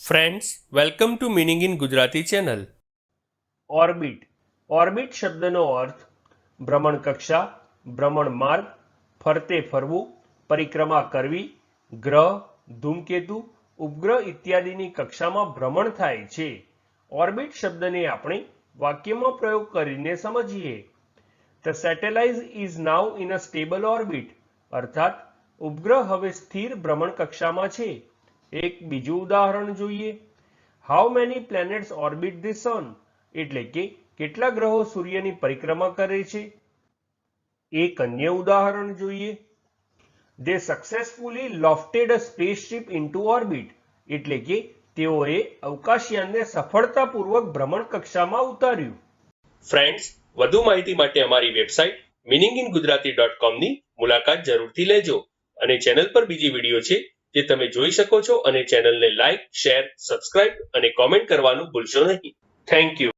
Friends, welcome to meaning in Gujarati channel. Orbit. Orbit શબ્દનો અર્થ ભ્રમણકક્ષા, ભ્રમણ માર્ગ, ફરતે ફરવું, પરિક્રમા કરવી, ગ્રહ, ધૂમકેતુ, ઉપગ્રહ ઇત્યાદિની કક્ષામાં ભ્રમણ થાય છે. ઓર્બિટ શબ્દને આપણે વાક્યમાં પ્રયોગ કરીને સમજીએ. The satellite is now in a stable orbit, અર્થાત ઉપગ્રહ હવે સ્થિર ભ્રમણ કક્ષામાં છે. એક બીજું ઉદાહરણ જોઈએ. How many planets orbit the sun, એટલે કે કેટલા ગ્રહો સૂર્યની પરિક્રમા કરે છે. એક અન્ય ઉદાહરણ જોઈએ. દે સક્સેસફુલી લોફ્ટેડ અ સ્પેસશિપ ઇન્ટુ ઓર્બિટ, એટલે કે તેઓએ અવકાશયાનને સફળતાપૂર્વક ભ્રમણ કક્ષામાં ઉતાર્યું. ફ્રેન્ડ્સ, વધુ માહિતી માટે અમારી વેબસાઇટ meaningingujarati.com ની મુલાકાત જરૂરથી લેજો. અને ચેનલ પર બીજી વિડીયો છે જે તમે જોઈ શકો છો, અને ચેનલને લાઇક, શેર, સબસ્ક્રાઇબ અને કોમેન્ટ કરવાનું ભૂલશો નહીં. Thank you.